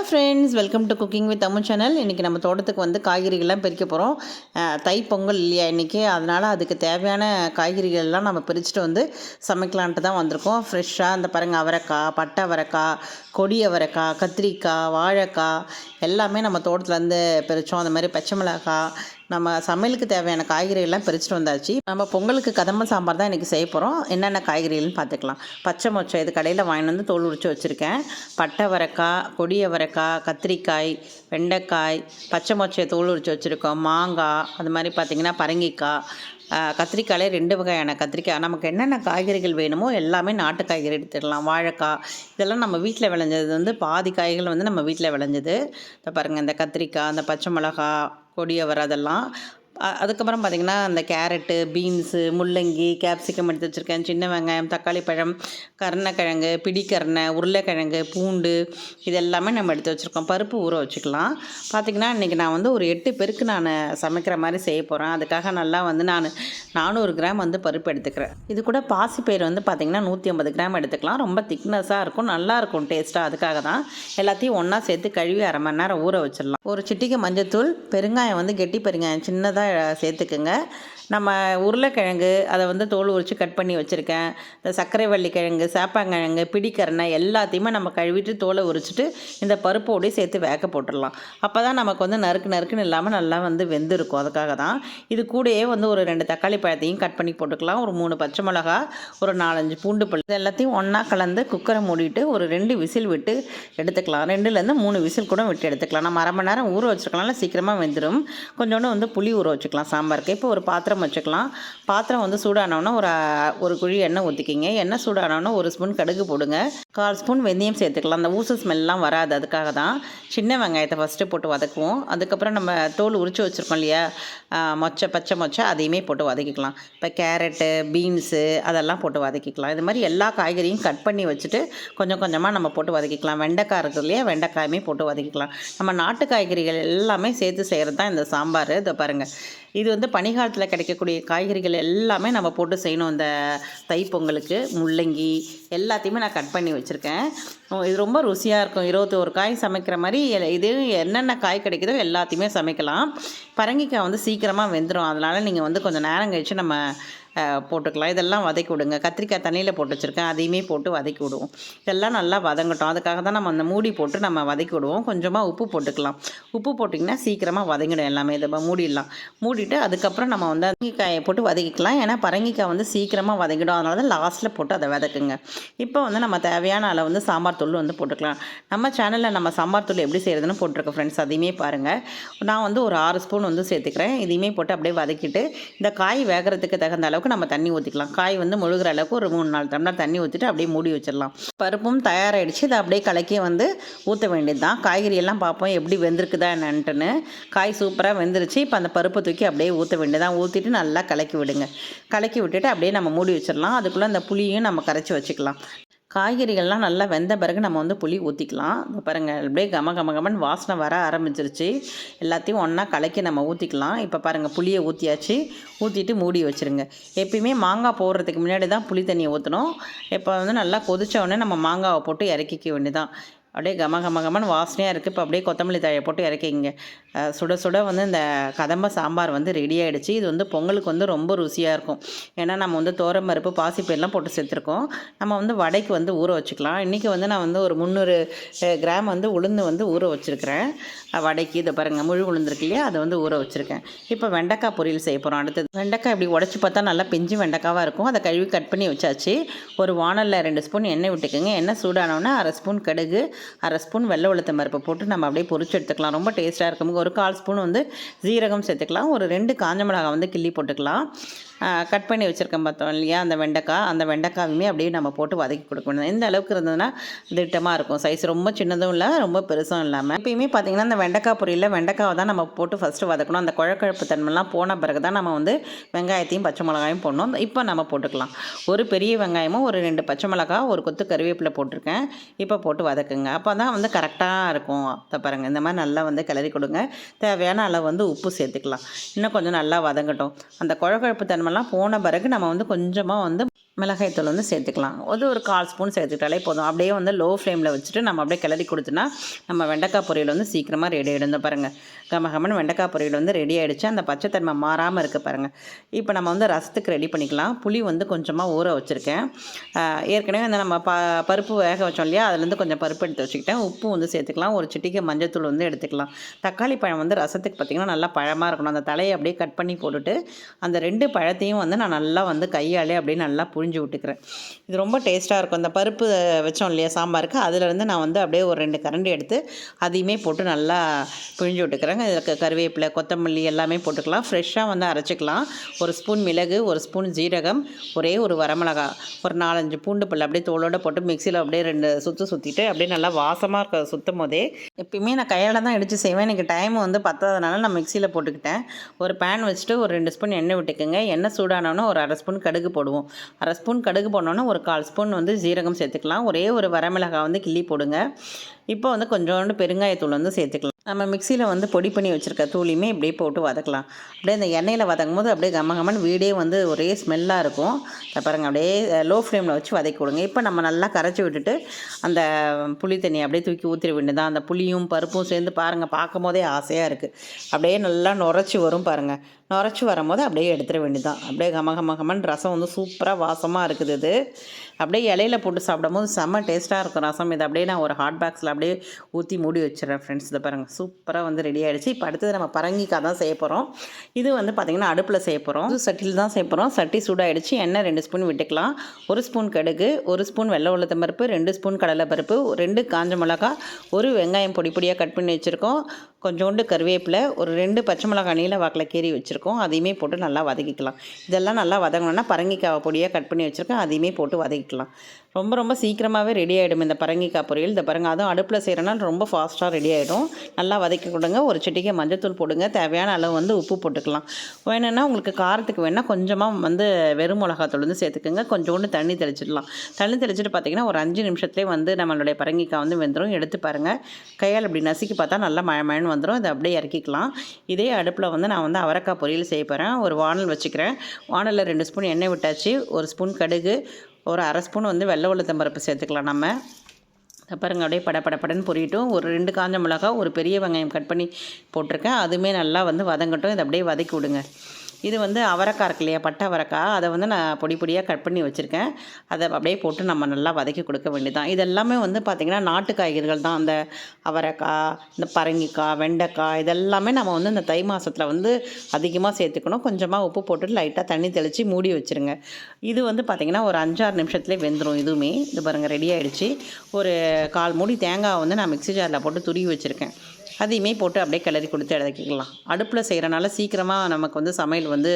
Friends, welcome to cooking with Ammu channel. இன்றைக்கி நம்ம தோட்டத்துக்கு வந்து காய்கறிகள்லாம் பறிக்க போகிறோம். தைப்பொங்கல் இல்லையா இன்றைக்கி, அதனால் அதுக்கு தேவையான காய்கறிகள்லாம் நம்ம பறிச்சுட்டு வந்து சமைக்கலான்ட்டு தான் வந்திருக்கோம். ஃப்ரெஷ்ஷாக அந்த பாருங்கள், அவரைக்காய், பட்டை அவரைக்காய், கொடி அவரைக்காய், கத்திரிக்காய், வாழைக்காய் எல்லாமே நம்ம தோட்டத்துலேருந்து பறித்தோம். அந்த மாதிரி பச்சை மிளகாய், நம்ம சமையலுக்கு தேவையான காய்கறிகள்லாம் பறிச்சுட்டு வந்தாச்சு. நம்ம பொங்கலுக்கு கதம்ப சாம்பார் தான் இன்றைக்கி செய்ய போகிறோம். என்னென்ன காய்கறிகள்னு பார்த்துக்கலாம். பச்சை மொச்சை இது கடையில் வாங்கிட்டு வந்து தோல் உரித்து வச்சுருக்கேன். பட்டை அவரைக்காய், கொடி அவரைக்காய், கத்திரிக்காய், வெண்டைக்காய், பச்சை மொச்சையை தோல் உரித்து வச்சுருக்கோம். மாங்காய், அது மாதிரி பார்த்திங்கன்னா பரங்கிக்காய், கத்திரிக்காயிலே 2 வகையான கத்திரிக்காய். நமக்கு என்னென்ன காய்கறிகள் வேணுமோ எல்லாமே நாட்டு காய்கறி எடுத்துக்கலாம். வாழைக்காய் இதெல்லாம் நம்ம வீட்டில் விளைஞ்சது வந்து பாதி காய்கள் வந்து நம்ம வீட்டில் விளைஞ்சது. இப்போ பாருங்கள், இந்த கத்திரிக்காய், அந்த பச்சை மிளகா, கொடியவரை அதெல்லாம். அதுக்கப்புறம் பார்த்திங்கன்னா அந்த கேரட்டு, பீன்ஸு, முள்ளங்கி, கேப்சிகம் எடுத்து வச்சுருக்கேன். சின்ன வெங்காயம், தக்காளி பழம், கருணக்கிழங்கு, பிடிக்கரணை, உருளைக்கிழங்கு, பூண்டு இது எல்லாமே நம்ம எடுத்து வச்சுருக்கோம். பருப்பு ஊற வச்சுக்கலாம். பார்த்திங்கன்னா இன்றைக்கி நான் வந்து ஒரு 8 பேருக்கு நான் சமைக்கிற மாதிரி செய்ய போகிறேன். அதுக்காக நல்லா வந்து நான் 400 கிராம் வந்து பருப்பு எடுத்துக்கிறேன். இது கூட பாசிப்பயிறு வந்து பார்த்திங்கன்னா 150 கிராம் எடுத்துக்கலாம். ரொம்ப திக்னஸாக இருக்கும், நல்லாயிருக்கும் டேஸ்ட்டாக. அதுக்காக தான் எல்லாத்தையும் ஒன்றா சேர்த்து கழுவி அரை மணி நேரம் ஊற வச்சிடலாம். ஒரு சிட்டிகை மஞ்சத்தூள், பெருங்காயம் வந்து கெட்டி பெருங்காயம் சின்னதாக சேர்த்துக்குங்க. நம்ம உருளைக்கிழங்கு அதை வந்து தோல் உரித்து கட் பண்ணி வச்சுருக்கேன். இந்த சர்க்கரை வள்ளி கிழங்கு, சேப்பாங்கிழங்கு, பிடிக்கரணை எல்லாத்தையுமே நம்ம கழுவிட்டு தோலை உரிச்சிட்டு இந்த பருப்போடையே சேர்த்து வேக போட்டுடலாம். அப்போ தான் நமக்கு வந்து நறுக்குன்னு இல்லாமல் நல்லா வந்து வெந்திருக்கும். அதுக்காக தான். இது கூடயே வந்து ஒரு 2 தக்காளி பழத்தையும் கட் பண்ணி போட்டுக்கலாம். ஒரு 3 பச்சை மிளகா, ஒரு 4-5 பூண்டு பல் இது எல்லாத்தையும் ஒன்றா கலந்து குக்கரை மூடிட்டு ஒரு 2 விசில் விட்டு எடுத்துக்கலாம். 2லேருந்து 3 விசில் கூட விட்டு எடுத்துக்கலாம். நம்ம அரை மணி நேரம் ஊற வச்சுருக்கனால சீக்கிரமாக வெந்துடும். கொஞ்சோண்டு வந்து புளி ஊற வச்சுக்கலாம் சாம்பாருக்கு. இப்போ ஒரு பாத்திரம் வச்சுக்கலாம். பாத்திரம் வந்து சூடானோன்னா ஒரு குழி எண்ணெய் ஊற்றிக்கிங்க. எண்ணெய் சூடானோன்னா 1 ஸ்பூன் கடுகு போடுங்க. 1/4 ஸ்பூன் வெந்தயம் சேர்த்துக்கலாம். அந்த ஊசு ஸ்மெல்லாம் வராது. அதுக்காக தான். சின்ன வெங்காயத்தை ஃபஸ்ட்டு போட்டு வதக்குவோம். அதுக்கப்புறம் நம்ம தோல் உரித்து வச்சுருக்கோம் இல்லையா, பச்சை மொச்சை அதையுமே போட்டு வதக்கிக்கலாம். இப்போ கேரட்டு, பீன்ஸு அதெல்லாம் போட்டு வதக்கிக்கலாம். இது மாதிரி எல்லா காய்கறியும் கட் பண்ணி வச்சுட்டு கொஞ்சம் கொஞ்சமாக நம்ம போட்டு வதக்கிக்கலாம். வெண்டைக்காய் இருக்குது இல்லையா, வெண்டைக்காயுமே போட்டு வதக்கிக்கலாம். நம்ம நாட்டு காய்கறிகள் எல்லாமே சேர்த்து செய்கிறது தான் இந்த சாம்பார். இதை பாருங்கள், இது வந்து பனிக்காலத்தில் கிடைக்கக்கூடிய காய்கறிகள் எல்லாமே நம்ம போட்டு செய்யணும். இந்த தைப்பொங்கலுக்கு முள்ளங்கி எல்லாத்தையுமே நான் கட் பண்ணி வச்சுருக்கேன். இது ரொம்ப ருசியாக இருக்கும். 21 காய் சமைக்கிற மாதிரி இது என்னென்ன காய் கிடைக்குதோ எல்லாத்தையுமே சமைக்கலாம். பரங்கிக்காய் வந்து சீக்கிரமாக வெந்துடும். அதனால் நீங்கள் வந்து கொஞ்சம் நேரம் கழித்து நம்ம போட்டுக்கலாம். இதெல்லாம் வதக்கி விடுங்க. கத்திரிக்காய் தண்ணியில் போட்டு வச்சுருக்கேன், அதையுமே போட்டு வதக்கி விடுவோம். இதெல்லாம் நல்லா வதங்கட்டும். அதுக்காக தான் நம்ம அந்த மூடி போட்டு நம்ம வதக்கி விடுவோம். கொஞ்சமாக உப்பு போட்டுக்கலாம். உப்பு போட்டிங்கன்னா சீக்கிரமாக வதங்கிடும் எல்லாமே. இதை மூடிடலாம். மூடிட்டு அதுக்கப்புறம் நம்ம வந்து பரங்கிக்காயை போட்டு வதக்கிக்கலாம். ஏன்னா பரங்கிக்காய் வந்து சீக்கிரமாக வதங்கிடும். அதனால தான் லாஸ்ட்டில் போட்டு அதை வதக்குங்க. இப்போ வந்து நம்ம தேவையான அளவு வந்து சாம்பார் தூள் வந்து போட்டுக்கலாம். நம்ம சேனலில் நம்ம சாம்பார் தூள் எப்படி செய்கிறதுன்னு போட்டிருக்கோம் ஃப்ரெண்ட்ஸ், அதையுமே பாருங்கள். நான் வந்து ஒரு 6 ஸ்பூன் வந்து சேர்த்துக்கிறேன். இதையுமே போட்டு அப்படியே வதக்கிட்டு இந்த காய் வேகிறதுக்கு தகுந்த அளவுக்கு நம்ம தண்ணி ஊற்றிக்கலாம். காய் வந்து முழுகிற அளவுக்கு ஒரு 3-4 டம்ளர் தண்ணி ஊற்றிட்டு அப்படியே மூடி வச்சிடலாம். பருப்பும் தயாராகிடுச்சு. இதை அப்படியே கலக்கி வந்து ஊற்ற வேண்டியது தான். காய்கறி எல்லாம் பார்ப்போம் எப்படி வெந்திருக்குதா என்னன்ட்டுன்னு. காய் சூப்பராக வெந்துருச்சு. இப்போ அந்த பருப்பை தூக்கி அப்படியே ஊற்ற வேண்டியதான். ஊற்றிட்டு நல்லா கலக்கி விடுங்க. கலக்கி விட்டுட்டு அப்படியே நம்ம மூடி வச்சிடலாம். அதுக்குள்ளே அந்த புளியும் நம்ம கரைச்சி வச்சுக்கலாம். காய்கறிகள்லாம் நல்லா வெந்த பிறகு நம்ம வந்து புளி ஊற்றிக்கலாம். இப்போ பாருங்கள், அப்படியே கமன்னு வாசனை வர ஆரம்பிச்சிருச்சு. எல்லாத்தையும் ஒன்றா கலக்கி நம்ம ஊற்றிக்கலாம். இப்போ பாருங்கள், புளியை ஊற்றியாச்சு. ஊற்றிட்டு மூடி வச்சுருங்க. எப்பயுமே மாங்காய் போடுறதுக்கு முன்னாடி தான் புளி தண்ணியை ஊற்றணும். இப்போ வந்து நல்லா கொதித்த உடனே நம்ம மாங்காவை போட்டு இறக்கிக்க வேண்டியதான். அப்படியே கமன்னு வாசனையாக இருக்குது. இப்போ அப்படியே கொத்தமல்லி தழையை போட்டு இறக்கிங்க. சுட சுட வந்து இந்த கதம்ப சாம்பார் வந்து ரெடி ஆகிடுச்சு. இது வந்து பொங்கலுக்கு வந்து ரொம்ப ருசியாக இருக்கும். ஏன்னா நம்ம வந்து பருப்பு, பாசிப்பயிரெலாம் போட்டு சேர்த்துருக்கோம். நம்ம வந்து வடைக்கு வந்து ஊற வச்சுக்கலாம். இன்றைக்கி வந்து நான் வந்து ஒரு 300 கிராம் வந்து உளுந்து வந்து ஊற வச்சுருக்கிறேன் வடைக்கு. இதை பாருங்கள், முழு உளுந்துருக்கு இல்லையா, அதை வந்து ஊற வச்சுருக்கேன். இப்போ வெண்டைக்காய் பொரியல் செய்ய போகிறோம். அடுத்தது வெண்டைக்காய் இப்படி உடச்சி பார்த்தா நல்லா பிஞ்சு வெண்டைக்காவாக இருக்கும். அதை கழுவி கட் பண்ணி வச்சாச்சு. ஒரு வானலில் 2 ஸ்பூன் எண்ணெய் விட்டுக்குங்க. எண்ணெய் சூடானோன்னா 1/2 ஸ்பூன் கடுகு, 1/2 ஸ்பூன் வெள்ளை உளுத்தம் பருப்பு போட்டு நம்ம அப்படியே பொரிச்சு எடுத்துக்கலாம். ரொம்ப டேஸ்ட்டாக இருக்கும். ஒரு 1/4 ஸ்பூன் வந்து ஜீரகம் சேர்த்துக்கலாம். ஒரு 2 காஞ்ச மிளகாய் வந்து கிள்ளி போட்டுக்கலாம். கட் பண்ணி வச்சுருக்கேன் பார்த்தோம் இல்லையா, அந்த வெண்டைக்காயுமே அப்படியே நம்ம போட்டு வதக்கி கொடுக்கணும். எந்த அளவுக்கு இருந்ததுன்னா திட்டமாக இருக்கும். சைஸ் ரொம்ப சின்னதும் இல்லை, ரொம்ப பெருசும் இல்லாமல். எப்பயுமே பார்த்திங்கன்னா இந்த வெண்டைக்காய் பொரியலில் வெண்டைக்காவை தான் நம்ம போட்டு ஃபஸ்ட்டு வதக்கணும். அந்த குழப்பு தன்மைலாம் போன பிறகு தான் நம்ம வந்து வெங்காயத்தையும் பச்சை மிளகாயும் போடணும். இப்போ நம்ம போட்டுக்கலாம். ஒரு பெரிய வெங்காயமும் ஒரு 2 பச்சை மிளகாய், ஒரு கொத்து கருவேப்பிலை போட்டிருக்கேன். இப்போ போட்டு வதக்குங்க. அப்போ தான் வந்து கரெக்டாக இருக்கும். அதை பாருங்கள், இந்த மாதிரி நல்லா வந்து கிளறி கொடுங்க. தேவையான அளவு வந்து உப்பு சேர்த்துக்கலாம். இன்னும் கொஞ்சம் நல்லா வதங்கட்டும். அந்த குழப்பு தன்மை போன பிறகு நம்ம வந்து கொஞ்சமாக வந்து மிளகாய்த்தூள் வந்து சேர்த்துக்கலாம். ஒரு 1/4 ஸ்பூன் சேர்த்துக்கிட்டாலே போதும். அப்படியே வந்து லோ ஃப்ளேமில் வச்சுட்டு நம்ம அப்படியே கிளறி கொடுத்தோன்னா நம்ம வெண்டைக்காய் பொரியல் வந்து சீக்கிரமாக ரெடி ஆகிடும். இந்த பாருங்கள், கமகமன்னு வெண்டைக்காய் பொரியல் வந்து ரெடி ஆகிடுச்சு. அந்த பச்சைத்தன்மை மாறாமல் இருக்குது பாருங்கள். இப்போ நம்ம வந்து ரசத்துக்கு ரெடி பண்ணிக்கலாம். புளி வந்து கொஞ்சமாக ஊற வச்சுருக்கேன். ஏற்கனவே வந்து நம்ம பருப்பு வேக வச்சோம் இல்லையா, அதுலேருந்து கொஞ்சம் பருப்பு எடுத்து வச்சுக்கிட்டேன். உப்பு வந்து சேர்த்துக்கலாம். ஒரு சிட்டிகை மஞ்சத்தூள் வந்து எடுத்துக்கலாம். தக்காளி பழம் வந்து ரசத்துக்கு பார்த்திங்கன்னா நல்லா பழமாக இருக்கணும். அந்த தலையை அப்படியே கட் பண்ணி போட்டுட்டு அந்த 2 பழத்தையும் வந்து நான் நல்லா வந்து கையாலே அப்படியே நல்லா புழிஞ்சு விட்டுக்கிறேன். இது ரொம்ப டேஸ்ட்டாக இருக்கும். இந்த பருப்பு வச்சோம் இல்லையா சாம்பாருக்கு, அதிலேருந்து நான் வந்து அப்படியே ஒரு 2 கரண்டி எடுத்து அதையுமே போட்டு நல்லா பிழிஞ்சு விட்டுக்கிறேங்க. இதில் கருவேப்பிலை, கொத்தமல்லி எல்லாமே போட்டுக்கலாம். ஃப்ரெஷ்ஷாக வந்து அரைச்சிக்கலாம். 1 ஸ்பூன் மிளகு, 1 ஸ்பூன் ஜீரகம், ஒரே ஒரு வரமிளகா, ஒரு 4-5 பூண்டு பல் அப்படியே தோலோடு போட்டு மிக்சியில் அப்படியே 2 சுற்றிட்டு அப்படியே நல்லா வாசமாக இருக்க சுற்றும் போதே, எப்பயுமே நான் கையால் தான் இடித்து செய்வேன். எனக்கு டைம் வந்து பத்தாதனால நான் மிக்சியில் போட்டுக்கிட்டேன். ஒரு பேன் வச்சுட்டு ஒரு 2 ஸ்பூன் எண்ணெய் விட்டுக்குங்க. எண்ணெய் சூடானோன்னா ஒரு 1/2 ஸ்பூன் கடுகு போடுவோம். 1/2 ஸ்பூன் கடுகு போனோன்னா ஒரு 1/4 ஸ்பூன் வந்து ஜீரகம் சேர்த்துக்கலாம். ஒரே ஒரு வரமிளகாய் வந்து கிள்ளி போடுங்க. இப்போ வந்து கொஞ்சோண்டு பெருங்காயத்தூள் வந்து சேர்த்துக்கலாம். நம்ம மிக்சியில் வந்து பொடி பண்ணி வச்சுருக்க தூளியுமே இப்படியே போட்டு வதக்கலாம். அப்படியே இந்த எண்ணெயில் வதக்கும் போது அப்படியே கமகமன்னு வீடே வந்து ஒரே ஸ்மெல்லாக இருக்கும். பாருங்கள், அப்படியே லோ ஃப்ளேமில் வச்சு வதக்கி விடுங்க. இப்போ நம்ம நல்லா கரைச்சி விட்டுட்டு அந்த புளி தண்ணி அப்படியே தூக்கி ஊற்றிட வேண்டியதான். அந்த புளியும் பருப்பும் சேர்ந்து பாருங்கள், பார்க்கும் போதே ஆசையாக இருக்குது. அப்படியே நல்லா நுரைச்சி வரும் பாருங்கள். நுரைச்சி வரும்போது அப்படியே எடுத்துட வேண்டியதான். அப்படியே கமகமகமன் ரசம் வந்து சூப்பராக வாசமாக இருக்குது. இது அப்படியே இலையில போட்டு சாப்பிடும் போது செம்ம டேஸ்ட்டாக இருக்கும் ரசம். இதை அப்படியே நான் ஒரு ஹாட் பாக்ஸில் அப்படியே ஊற்றி மூடி வச்சிடறேன் ஃப்ரெண்ட்ஸ். இதை பாருங்கள், சூப்பராக வந்து ரெடி ஆகிடுச்சு. இப்போ அடுத்தது நம்ம பரங்கிக்காய் தான் செய்ய போகிறோம். இது வந்து பார்த்திங்கன்னா அடுப்பில் செய்ய போகிறோம். சட்டியில் தான் செய்ய போகிறோம். சட்டி சூடாகிடுச்சு. எண்ணெய் 2 ஸ்பூன் விட்டுக்கலாம். 1 ஸ்பூன் கடுகு, 1 ஸ்பூன் வெள்ளை உளுத்தம் பருப்பு, 2 ஸ்பூன் கடலைப்பருப்பு, 2 காஞ்ச மிளகா, 1 வெங்காயம் பொடி பொடியாக கட் பண்ணி வச்சுருக்கோம். கொஞ்சோண்டு கருவேப்பிலை, ஒரு 2 பச்சை மிளகாய் நீல வாக்கில் கீறி வச்சுருக்கோம். அதையுமே போட்டு நல்லா வதக்கிக்கலாம். இதெல்லாம் நல்லா வதங்கணுன்னா பரங்கிக்காய் பொடியாக கட் பண்ணி வச்சுருக்கேன். அதையுமே போட்டு வதக்கிக்கலாம். ரொம்ப ரொம்ப சீக்கிரமாகவே ரெடி ஆகிடும் இந்த பரங்கிக்காய் பொரியல். இந்த பாருங்கள், அதுவும் அடுப்பில் செய்கிறனால ரொம்ப ஃபாஸ்ட்டாக ரெடி ஆகிடும். நல்லா வதக்கி கொடுங்க. ஒரு சிட்டிகை மஞ்சத்தூள் போடுங்க. தேவையான அளவு வந்து உப்பு போட்டுக்கலாம். வேணும்னா உங்களுக்கு காரத்துக்கு வேணால் கொஞ்சமாக வந்து வெறும் மிளகாத்தூள் வந்து சேர்த்துக்குங்க. கொஞ்சோண்டு தண்ணி தெளிச்சிடலாம். தண்ணி தெளிச்சிட்டு பார்த்திங்கன்னா ஒரு 5 நிமிஷத்துலேயே வந்து நம்மளுடைய பரங்கிக்காய் வந்து வெந்துடும். எடுத்து பாருங்கள், கையால் இப்படி நசுக்கி பார்த்தா நல்லா மழை வந்துடும். இதை அப்படியே இறக்கிக்கலாம். இதே அடுப்பில் வந்து நான் வந்து அவரைக்காய் பொரியல் செய்ய போகிறேன். ஒரு வானல் வச்சுக்கிறேன். வானலில் 2 ஸ்பூன் எண்ணெய் விட்டாச்சு. 1 ஸ்பூன் கடுகு, ஒரு 1/2 ஸ்பூன் வந்து வெள்ளை உளுத்தம் பருப்பு சேர்த்துக்கலாம். நம்ம பாருங்கள், அப்படியே படப்படன்னு பொரியட்டும். ஒரு 2 காஞ்ச மிளகா, ஒரு பெரிய வெங்காயம் கட் பண்ணி போட்டிருக்கேன். அதுவுமே நல்லா வந்து வதங்கட்டும். இதை அப்படியே வதக்கி விடுங்க. இது வந்து அவரைக்காய் இருக்கு இல்லையா, பட்டை அவரைக்காய், அதை வந்து நான் பொடி பொடியாக கட் பண்ணி வச்சுருக்கேன். அதை அப்படியே போட்டு நம்ம நல்லா வதக்கி கொடுக்க வேண்டியதான். இதெல்லாமே வந்து பார்த்திங்கன்னா நாட்டு காய்கறிகள் தான். அந்த அவரைக்காய், இந்த பரங்கிக்காய், வெண்டைக்காய், இதெல்லாமே நம்ம வந்து இந்த தை மாதத்தில் வந்து அதிகமாக சேர்த்துக்கணும். கொஞ்சமாக உப்பு போட்டு லைட்டாக தண்ணி தெளித்து மூடி வச்சுருங்க. இது வந்து பார்த்திங்கன்னா ஒரு 5-6 நிமிஷத்துலேயே வெந்துடும். இதுவுமே இது பாருங்கள், ரெடி ஆகிடுச்சு. ஒரு 1/4 மூடி தேங்காய் வந்து நான் மிக்ஸி ஜாரில் போட்டு துருவி வச்சுருக்கேன். அதையுமே போட்டு அப்படியே கிளறி கொடுத்து இறக்கிக்கலாம். அடுப்பில் செய்கிறனால சீக்கிரமாக நமக்கு வந்து சமையல் வந்து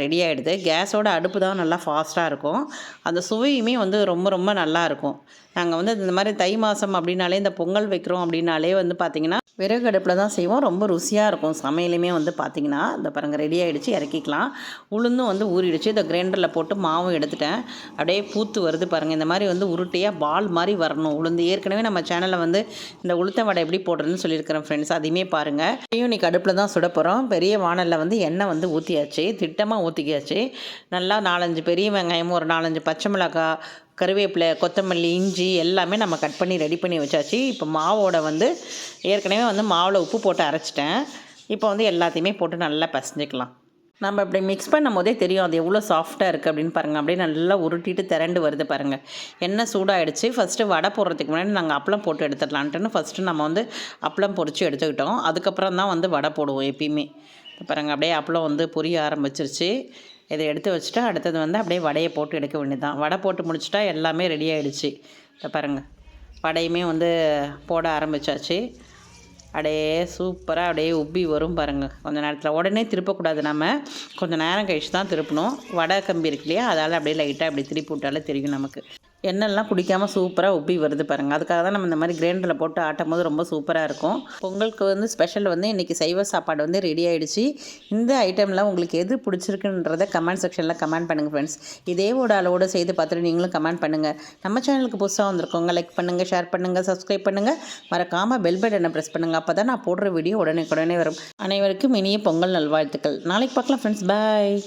ரெடி ஆகிடுது. கேஸோட அடுப்பு தான் நல்லா ஃபாஸ்ட்டாக இருக்கும். அந்த சுவையுமே வந்து ரொம்ப ரொம்ப நல்லாயிருக்கும். நாங்கள் வந்து இந்த மாதிரி தை மாதம் அப்படின்னாலே, இந்த பொங்கல் வைக்கிறோம் அப்படின்னாலே வந்து பார்த்திங்கன்னா விறகு அடுப்பில் தான் செய்வோம். ரொம்ப ருசியாக இருக்கும் சமையலுமே வந்து பார்த்திங்கன்னா. இந்த பாருங்கள், ரெடி ஆகிடுச்சு. இறக்கிக்கலாம். உளுந்தும் வந்து ஊறிடுச்சு. இந்த கிரைண்டரில் போட்டு மாவும் எடுத்துட்டேன். அப்படியே பூத்து வருது பாருங்கள். இந்த மாதிரி வந்து உருட்டையாக பால் மாதிரி வரணும் உளுந்து. ஏற்கனவே நம்ம சேனலில் வந்து இந்த உளுத்த வடை எப்படி போடுறதுன்னு சொல்லியிருக்கிறேன் ஃப்ரெண்ட்ஸ். அதையுமே பாருங்கள். இன்றைக்கி அடுப்பில் தான் சுட போகிறோம். பெரிய வானலில் வந்து எண்ணெய் வந்து ஊற்றியாச்சு. திட்டமாக ஊற்றிக்கியாச்சு. நல்லா 4-5 பெரிய வெங்காயமும், ஒரு 4-5 பச்சை மிளகாய், கருவேப்பிலை, கொத்தமல்லி, இஞ்சி எல்லாமே நம்ம கட் பண்ணி ரெடி பண்ணி வச்சாச்சு. இப்போ மாவோட வந்து ஏற்கனவே வந்து மாவில் உப்பு போட்டு அரைச்சிட்டேன். இப்போ வந்து எல்லாத்தையுமே போட்டு நல்லா பசஞ்சிக்கலாம். நம்ம இப்படி மிக்ஸ் பண்ணும் போதே தெரியும் அது எவ்வளோ சாஃப்டாக இருக்குது அப்படின்னு பாருங்கள். அப்படியே நல்லா உருட்டிட்டு திரண்டு வருது பாருங்கள். எண்ணெய் சூடாகிடுச்சு. ஃபஸ்ட்டு வடை போடுறதுக்கு முன்னாடி நாங்கள் அப்பளம் போட்டு எடுத்துடலான்ட்டுன்னு ஃபஸ்ட்டு நம்ம வந்து அப்பளம் பொரித்து எடுத்துக்கிட்டோம். அதுக்கப்புறம் தான் வந்து வடை போடுவோம் எப்பயுமே. பாருங்கள், அப்படியே அப்பளம் வந்து பொரிய ஆரம்பிச்சிருச்சு. இதை எடுத்து வச்சுட்டா அடுத்தது வந்து அப்படியே வடையை போட்டு எடுக்க வேண்டியதுதான். வடை போட்டு முடிச்சுட்டா எல்லாமே ரெடி ஆகிடுச்சு. இதை பாருங்கள், வடையுமே வந்து போட ஆரம்பித்தாச்சு. அப்படியே சூப்பராக அப்படியே உப்பி வரும் பாருங்கள். கொஞ்சம் நேரத்தில் உடனே திருப்பக்கூடாது. நம்ம கொஞ்சம் நேரம் கழிச்சு தான் திருப்பணும். வடை கம்பி இருக்கு இல்லையா, அதால் அப்படியே லைட்டாக அப்படி திருப்பி விட்டாலே தெரியும் நமக்கு. எண்ணெய்லாம் குடிக்காமல் சூப்பராக உப்பி வருது பாருங்கள். அதுக்காக தான் நம்ம இந்த மாதிரி கிரைண்டரில் போட்டு ஆட்டும் போது ரொம்ப சூப்பராக இருக்கும். பொங்கலுக்கு வந்து ஸ்பெஷல் வந்து இன்றைக்கி சைவ சாப்பாடு வந்து ரெடி ஆகிடுச்சு. இந்த ஐட்டமில் உங்களுக்கு எது பிடிச்சிருக்குன்றதை கமெண்ட் செக்ஷனில் கமெண்ட் பண்ணுங்கள் ஃப்ரெண்ட்ஸ். இதேவோட அளவோடு செய்து பார்த்துட்டு நீங்களும் கமெண்ட் பண்ணுங்கள். நம்ம சேனலுக்கு புதுசாக வந்திருக்கோங்க லைக் பண்ணுங்கள், ஷேர் பண்ணுங்கள், சப்ஸ்கிரைப் பண்ணுங்கள். மறக்காமல் பெல் பட்டனை ப்ரெஸ் பண்ணுங்கள். அப்போ தான் நான் போடுற வீடியோ உடனே வரும். அனைவருக்கும் இனிய பொங்கல் நல்வாழ்த்துக்கள். நாளைக்கு பார்க்கலாம் ஃப்ரெண்ட்ஸ். பாய்.